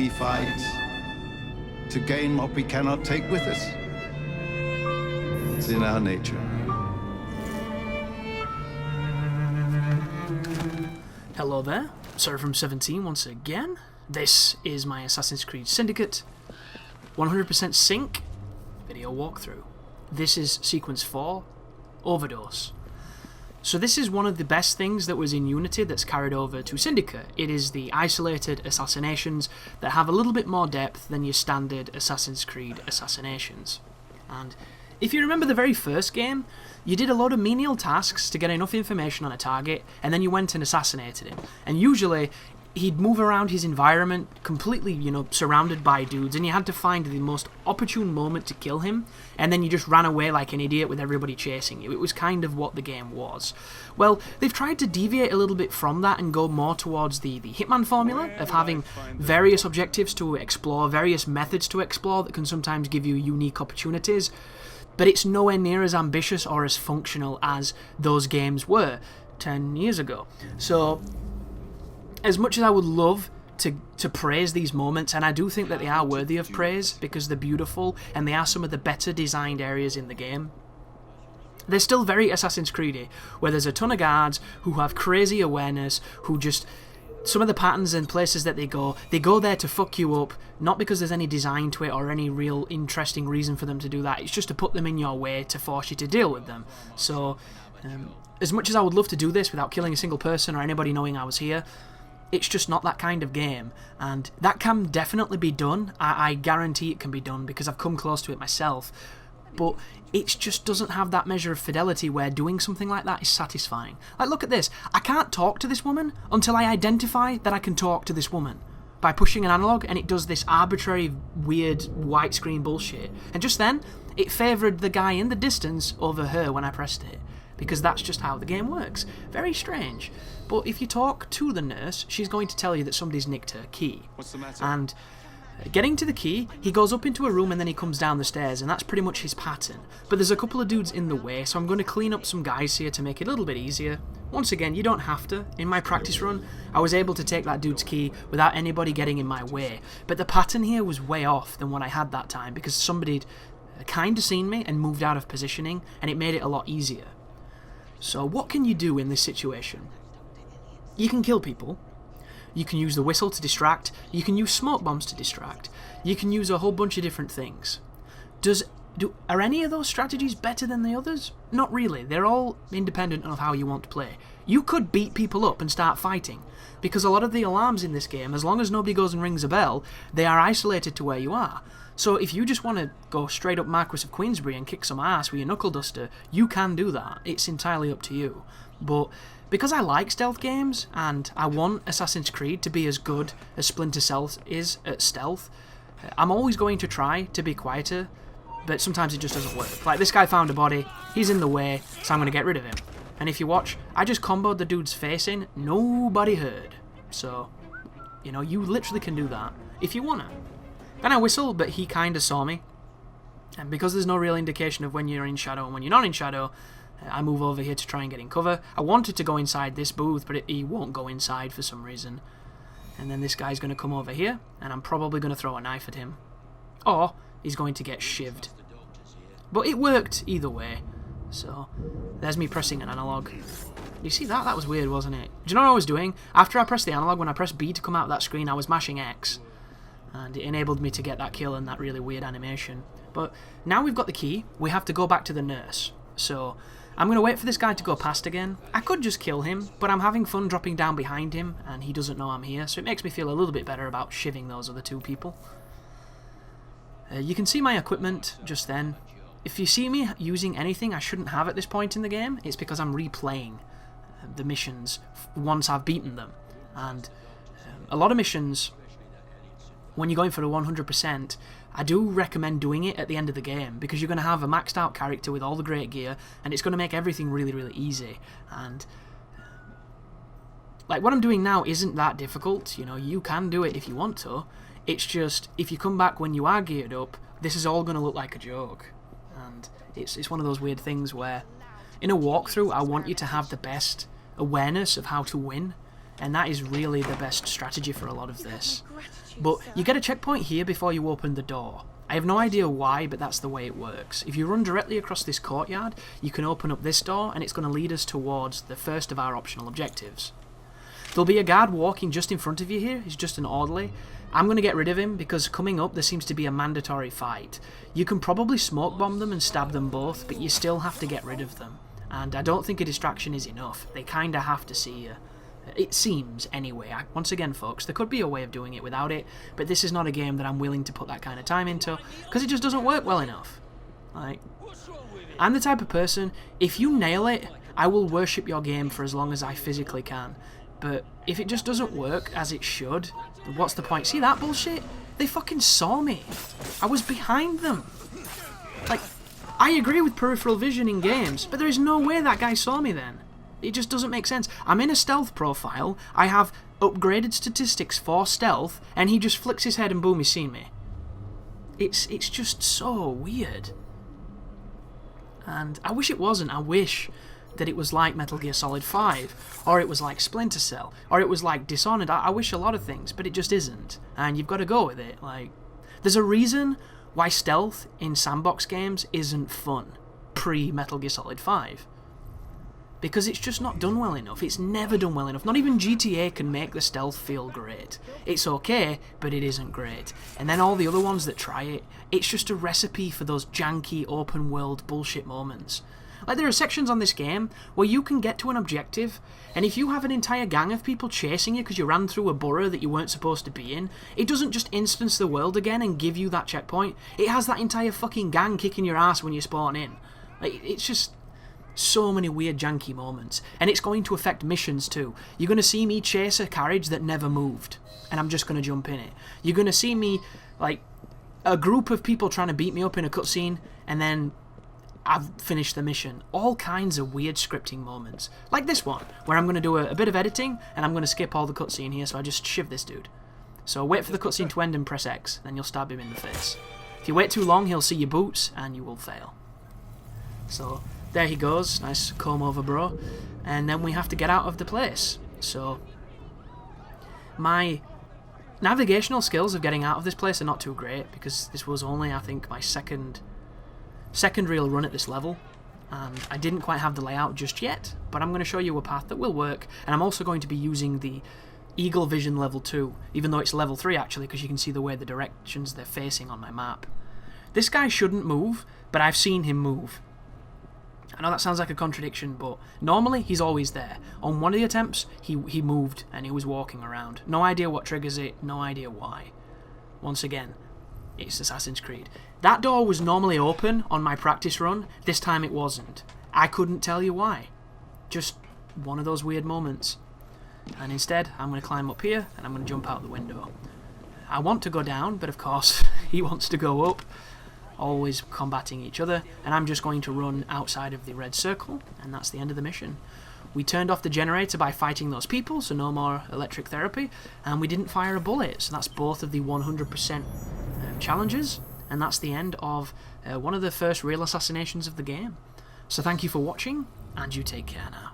we fight to gain what we cannot take with us. It's in our nature. Hello there, Seraph17 once again. This is my Assassin's Creed Syndicate 100% sync video walkthrough. This is sequence 4, Overdose. So this is one of the best things that was in Unity that's carried over to Syndicate. It is the isolated assassinations that have a little bit more depth than your standard Assassin's Creed assassinations. And if you remember the very first game, you did a lot of menial tasks to get enough information on a target, and then you went and assassinated him. And usually, he'd move around his environment completely, surrounded by dudes, and you had to find the most opportune moment to kill him, and then you just ran away like an idiot with everybody chasing you. It was kind of what the game was. Well, they've tried to deviate a little bit from that and go more towards the Hitman formula of having various objectives to explore, various methods to explore that can sometimes give you unique opportunities, but it's nowhere near as ambitious or as functional as those games were 10 years ago. So, as much as I would love to praise these moments, and I do think that they are worthy of praise because they're beautiful and they are some of the better designed areas in the game, they're still very Assassin's Creedy, where there's a ton of guards who have crazy awareness, who just, some of the patterns and places that they go there to fuck you up, not because there's any design to it or any real interesting reason for them to do that. It's just to put them in your way to force you to deal with them. So, as much as I would love to do this without killing a single person or anybody knowing I was here, it's just not that kind of game, and that can definitely be done. I guarantee it can be done because I've come close to it myself, but it just doesn't have that measure of fidelity where doing something like that is satisfying. Like, look at this. I can't talk to this woman until I identify that I can talk to this woman by pushing an analog, and it does this arbitrary, weird, white screen bullshit. And just then, it favoured the guy in the distance over her when I pressed it, because that's just how the game works. Very strange. But if you talk to the nurse, she's going to tell you that somebody's nicked her key. What's the matter? And getting to the key, he goes up into a room and then he comes down the stairs, and that's pretty much his pattern. But there's a couple of dudes in the way, so I'm going to clean up some guys here to make it a little bit easier. Once again, you don't have to. In my practice run, I was able to take that dude's key without anybody getting in my way. But the pattern here was way off than what I had that time, because somebody'd kind of seen me and moved out of positioning, and it made it a lot easier. So what can you do in this situation? You can kill people, you can use the whistle to distract, you can use smoke bombs to distract, you can use a whole bunch of different things. Are any of those strategies better than the others? Not really. They're all independent of how you want to play. You could beat people up and start fighting, because a lot of the alarms in this game, as long as nobody goes and rings a bell, they are isolated to where you are. So if you just want to go straight up Marquis of Queensberry and kick some ass with your knuckle duster, you can do that. It's entirely up to you. But because I like stealth games, and I want Assassin's Creed to be as good as Splinter Cell is at stealth, I'm always going to try to be quieter, but sometimes it just doesn't work. Like, this guy found a body, he's in the way, so I'm going to get rid of him. And if you watch, I just comboed the dude's face in, nobody heard. So, you literally can do that if you want to. Then I whistle, but he kind of saw me. And because there's no real indication of when you're in shadow and when you're not in shadow, I move over here to try and get in cover. I wanted to go inside this booth, but he won't go inside for some reason. And then this guy's going to come over here, and I'm probably going to throw a knife at him. Or he's going to get shivved. But it worked either way. So, there's me pressing an analog. You see that? That was weird, wasn't it? Do you know what I was doing? After I pressed the analog, when I pressed B to come out of that screen, I was mashing X. And it enabled me to get that kill and that really weird animation. But now we've got the key, we have to go back to the nurse. So, I'm going to wait for this guy to go past again. I could just kill him, but I'm having fun dropping down behind him, and he doesn't know I'm here, so it makes me feel a little bit better about shivving those other two people. You can see my equipment just then. If you see me using anything I shouldn't have at this point in the game, it's because I'm replaying the missions once I've beaten them. And a lot of missions, when you're going for a 100%, I do recommend doing it at the end of the game, because you're going to have a maxed out character with all the great gear, and it's going to make everything really, really easy. And like, what I'm doing now isn't that difficult. You can do it if you want to. It's just, if you come back when you are geared up, this is all going to look like a joke. And it's one of those weird things where, in a walkthrough, I want you to have the best awareness of how to win, and that is really the best strategy for a lot of this. But you get a checkpoint here before you open the door. I have no idea why, but that's the way it works. If you run directly across this courtyard, you can open up this door, and it's going to lead us towards the first of our optional objectives. There'll be a guard walking just in front of you here. He's just an orderly. I'm going to get rid of him because coming up there seems to be a mandatory fight. You can probably smoke bomb them and stab them both, but you still have to get rid of them. And I don't think a distraction is enough. They kinda have to see you. It seems, anyway. Once again, folks, there could be a way of doing it without it, but this is not a game that I'm willing to put that kind of time into, because it just doesn't work well enough. Like, I'm the type of person, if you nail it, I will worship your game for as long as I physically can. But if it just doesn't work as it should, what's the point? See that bullshit? They fucking saw me. I was behind them. Like, I agree with peripheral vision in games, but there is no way that guy saw me then. It just doesn't make sense. I'm in a stealth profile, I have upgraded statistics for stealth, and he just flicks his head and boom, he's seen me. It's just so weird. And I wish it wasn't. I wish that it was like Metal Gear Solid 5, or it was like Splinter Cell, or it was like Dishonored. I wish a lot of things, but it just isn't. And you've got to go with it. Like, there's a reason why stealth in sandbox games isn't fun pre-Metal Gear Solid 5. Because it's just not done well enough. It's never done well enough. Not even GTA can make the stealth feel great. It's okay, but it isn't great. And then all the other ones that try it, it's just a recipe for those janky open world bullshit moments. Like, there are sections on this game where you can get to an objective, and if you have an entire gang of people chasing you because you ran through a borough that you weren't supposed to be in, it doesn't just instance the world again and give you that checkpoint. It has that entire fucking gang kicking your ass when you spawn in. Like, it's just so many weird janky moments. And it's going to affect missions too. You're going to see me chase a carriage that never moved, and I'm just going to jump in it. You're going to see me, like, a group of people trying to beat me up in a cutscene, and then I've finished the mission. All kinds of weird scripting moments. Like this one, where I'm going to do a bit of editing, and I'm going to skip all the cutscene here, so I just shiv this dude. So wait for the cutscene to end and press X, then you'll stab him in the face. If you wait too long, he'll see your boots, and you will fail. So there he goes, nice comb over bro. And then we have to get out of the place. So my navigational skills of getting out of this place are not too great, because this was only, I think, my second real run at this level, and I didn't quite have the layout just yet, but I'm going to show you a path that will work, and I'm also going to be using the Eagle Vision level 2, even though it's level 3 actually, because you can see the way the directions they're facing on my map. This guy shouldn't move, but I've seen him move. I know that sounds like a contradiction, but normally he's always there. On one of the attempts, he moved and he was walking around. No idea what triggers it, no idea why. Once again, it's Assassin's Creed. That door was normally open on my practice run. This time it wasn't. I couldn't tell you why. Just one of those weird moments. And instead, I'm going to climb up here and I'm going to jump out the window. I want to go down, but of course, he wants to go up. Always combating each other. And I'm just going to run outside of the red circle, and that's the end of the mission. We turned off the generator by fighting those people, so no more electric therapy. And we didn't fire a bullet, so that's both of the 100% challenges. And that's the end of one of the first real assassinations of the game. So thank you for watching, and you take care now.